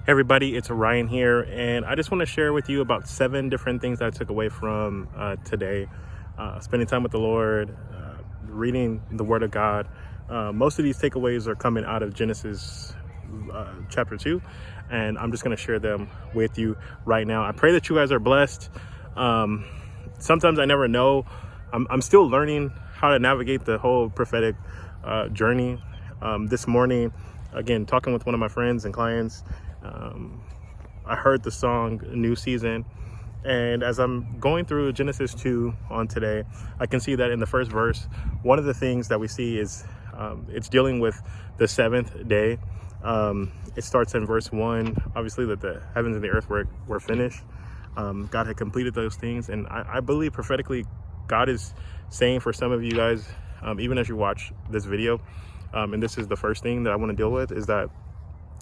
Hey everybody, it's Ryan here, and I just want to share with you about 7 different things that I took away from today. Spending time with the Lord, reading the Word of God. Most of these takeaways are coming out of Genesis chapter 2, and I'm just going to share them with you right now. I pray that you guys are blessed. Sometimes I never know. I'm still learning how to navigate the whole prophetic journey. This morning, again, talking with one of my friends and clients, I heard the song New Season, and as I'm going through Genesis 2 on today, I can see that in the first verse, one of the things that we see is it's dealing with the 7th day. It starts in verse 1, obviously, that the heavens and the earth were finished. God had completed those things, and I believe prophetically God is saying for some of you guys, even as you watch this video, and this is the first thing that I want to deal with, is that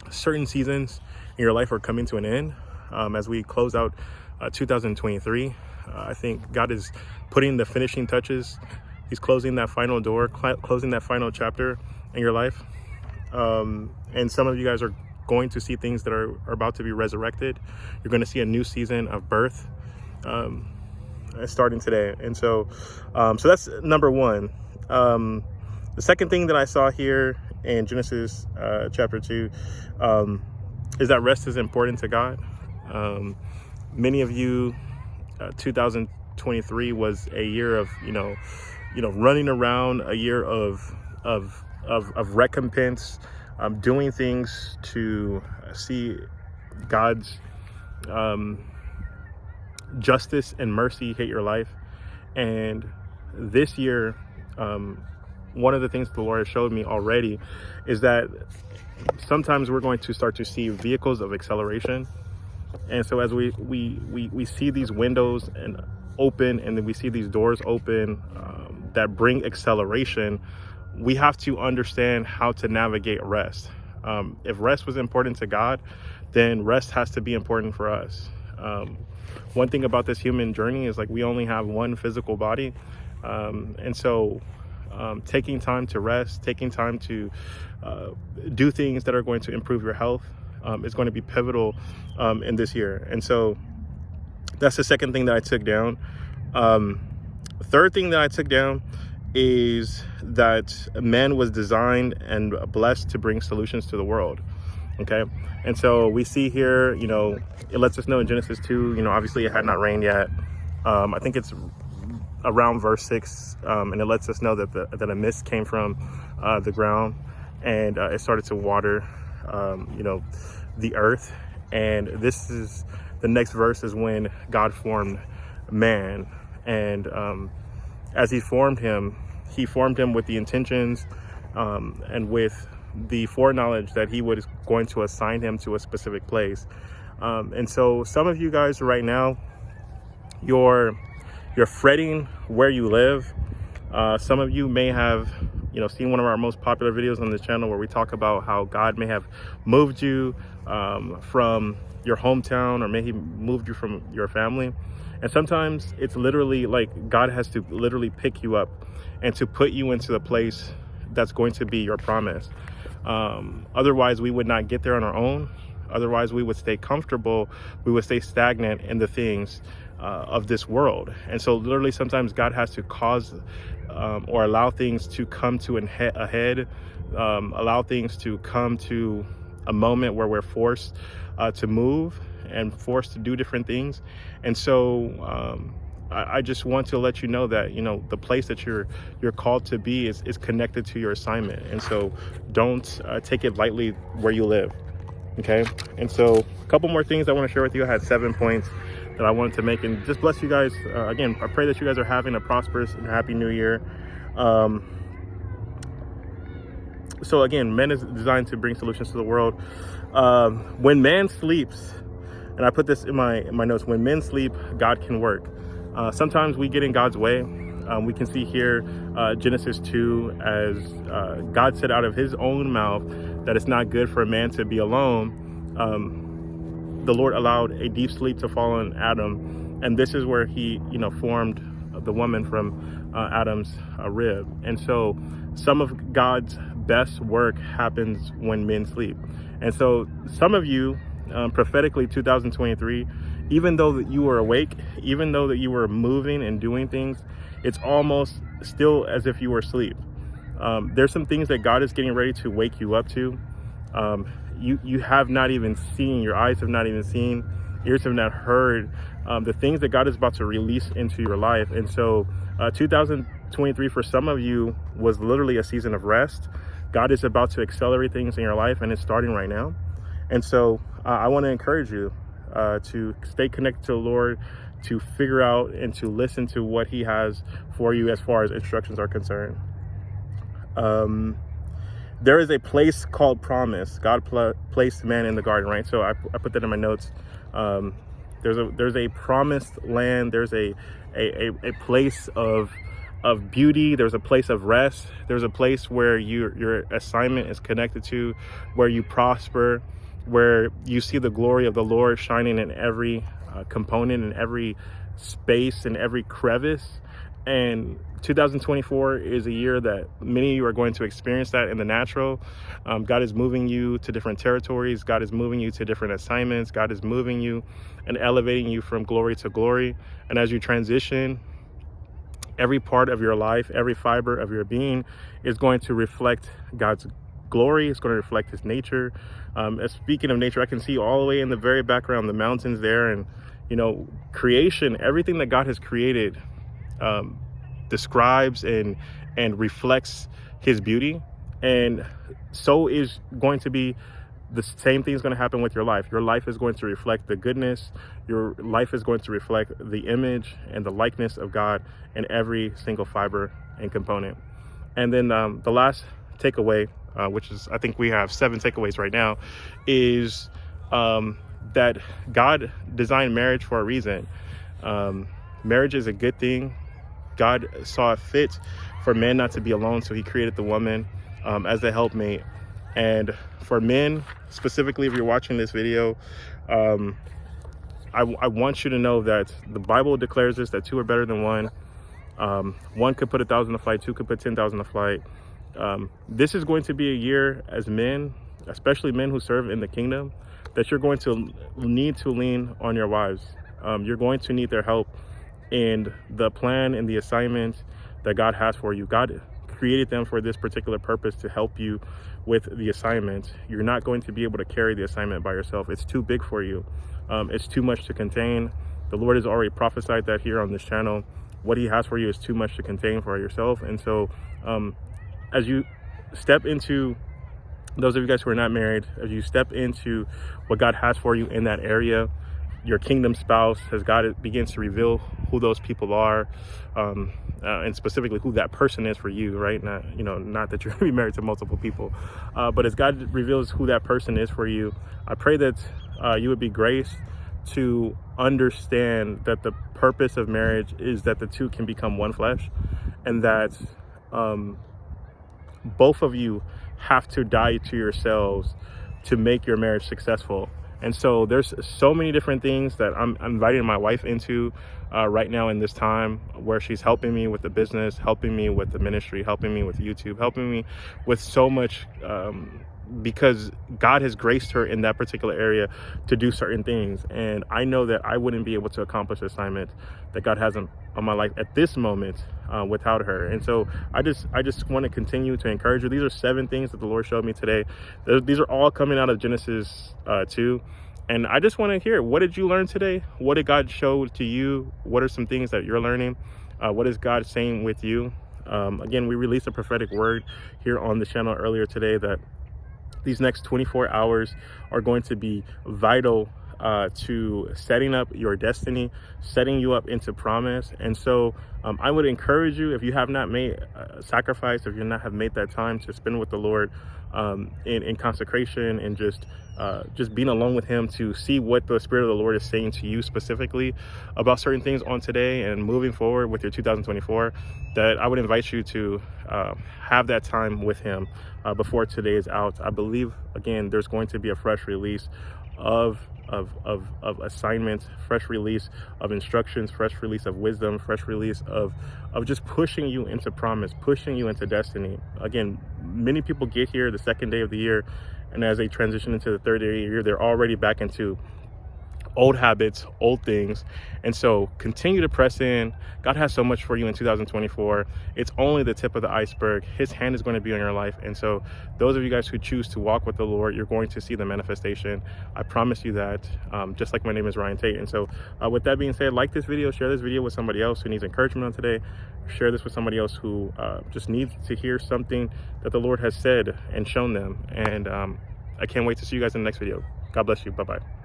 certain seasons in your life are coming to an end. As we close out 2023, I think God is putting the finishing touches. He's closing that final door, closing that final chapter in your life. And some of you guys are going to see things that are about to be resurrected. You're going to see a new season of birth starting today. And so that's number one. The second thing that I saw here in Genesis chapter 2 is that rest is important to God. Many of you, 2023 was a year of running around, a year of recompense, doing things to see God's justice and mercy hit your life. And this year, one of the things the Lord has showed me already is that sometimes we're going to start to see vehicles of acceleration. And so as we see these windows and open, and then we see these doors open that bring acceleration, we have to understand how to navigate rest. If rest was important to God, then rest has to be important for us. One thing about this human journey is, like, we only have one physical body. And so taking time to rest, taking time to do things that are going to improve your health is going to be pivotal in this year. And so that's the second thing that I took down. Third thing that I took down is that man was designed and blessed to bring solutions to the world. Okay. And so we see here, it lets us know in Genesis 2, obviously it had not rained yet. I think it's around verse 6, and it lets us know that a mist came from the ground, and it started to water the earth. And this is the next verse, is when God formed man, and as he formed him with the intentions and with the foreknowledge that he was going to assign him to a specific place. And so some of you guys right now, you're fretting where you live. Some of you may have seen one of our most popular videos on this channel where we talk about how God may have moved you from your hometown, or may he moved you from your family. And sometimes it's literally like God has to literally pick you up and to put you into the place that's going to be your promise. Otherwise we would not get there on our own. Otherwise we would stay comfortable, we would stay stagnant in the things of this world. And so literally sometimes God has to cause or allow things to come to a head, allow things to come to a moment where we're forced to move and forced to do different things. And so I just want to let you know that the place that you're called to be is connected to your assignment. And so don't take it lightly where you live. Okay. And so a couple more things I want to share with you. I had 7 points that I wanted to make, and just bless you guys. Again, I pray that you guys are having a prosperous and happy new year. So again, man is designed to bring solutions to the world. When man sleeps, and I put this in my notes, when men sleep, God can work. Sometimes we get in God's way. We can see here Genesis 2, as God said out of his own mouth that it's not good for a man to be alone. The Lord allowed a deep sleep to fall on Adam, and this is where he formed the woman from Adam's rib. And so some of God's best work happens when men sleep. And so some of you prophetically 2023, even though that you were awake, even though that you were moving and doing things, it's almost still as if you were asleep. There's some things that God is getting ready to wake you up to. You have not even seen, your eyes have not even seen, ears have not heard the things that God is about to release into your life. And so 2023 for some of you was literally a season of rest. God is about to accelerate things in your life, and it's starting right now. And so I want to encourage you to stay connected to the Lord, to figure out and to listen to what he has for you as far as instructions are concerned. There is a place called promise. God placed man in the garden, right? So I put that in my notes. There's a promised land. There's a place of beauty. There's a place of rest. There's a place where your assignment is connected to, where you prosper, where you see the glory of the Lord shining in every component, in every space, in every crevice. And 2024 is a year that many of you are going to experience that in the natural. God is moving you to different territories. God is moving you to different assignments. God is moving you and elevating you from glory to glory. And as you transition, every part of your life, every fiber of your being is going to reflect God's glory. It's going to reflect his nature. Speaking of nature, I can see all the way in the very background, the mountains there, and, you know, creation, everything that God has created describes and reflects his beauty. And so is going to be the same thing is going to happen with your life. Your life is going to reflect the goodness. Your life is going to reflect the image and the likeness of God in every single fiber and component. And then the last takeaway, which is, I think we have 7 takeaways right now, is that God designed marriage for a reason. Marriage is a good thing. God saw it fit for men not to be alone, so he created the woman as a helpmate. And for men, specifically, if you're watching this video, I want you to know that the Bible declares this, that 2 are better than 1. 1 could put 1,000 to flight, 2 could put 10,000 to flight. This is going to be a year as men, especially men who serve in the kingdom, that you're going to need to lean on your wives. You're going to need their help in the plan and the assignment that God has for you. God created them for this particular purpose, to help you with the assignment. You're not going to be able to carry the assignment by yourself. It's too big for you. It's too much to contain. The Lord has already prophesied that here on this channel. What he has for you is too much to contain for yourself. And so as you step into, those of you guys who are not married, as you step into what God has for you in that area, your kingdom spouse, as God begins to reveal who those people are, and specifically who that person is for you, right? Not that you're going to be married to multiple people, but as God reveals who that person is for you, I pray that you would be graced to understand that the purpose of marriage is that the 2 can become one flesh, and that both of you have to die to yourselves to make your marriage successful. And so there's so many different things that I'm inviting my wife into right now in this time, where she's helping me with the business, helping me with the ministry, helping me with YouTube, helping me with so much, because God has graced her in that particular area to do certain things. And I know that I wouldn't be able to accomplish the assignment that God has on my life at this moment without her. And so I just want to continue to encourage you. These are 7 things that the Lord showed me today. These are all coming out of Genesis 2. And I just want to hear, what did you learn today? What did God show to you? What are some things that you're learning? What is God saying with you? Again, we released a prophetic word here on the channel earlier today that these next 24 hours are going to be vital to setting up your destiny, setting you up into promise. And so I would encourage you, if you have not made a sacrifice, if you not have made that time to spend with the Lord in consecration, and just being alone with him, to see what the Spirit of the Lord is saying to you specifically about certain things on today and moving forward with your 2024, that I would invite you to have that time with him before today is out. I believe, again, there's going to be a fresh release of assignments, fresh release of instructions, fresh release of wisdom, fresh release of just pushing you into promise, pushing you into destiny. Again, many people get here the second day of the year And as they transition into the third year, they're already back into old habits, old things. And so continue to press in. God has so much for you in 2024. It's only the tip of the iceberg. His hand is going to be on your life. And so those of you guys who choose to walk with the Lord, you're going to see the manifestation. I promise you that. Just like my name is Ryan Tate. And so with that being said, like this video, share this video with somebody else who needs encouragement on today. Share this with somebody else who just needs to hear something that the Lord has said and shown them. And I can't wait to see you guys in the next video. God bless you. Bye-bye.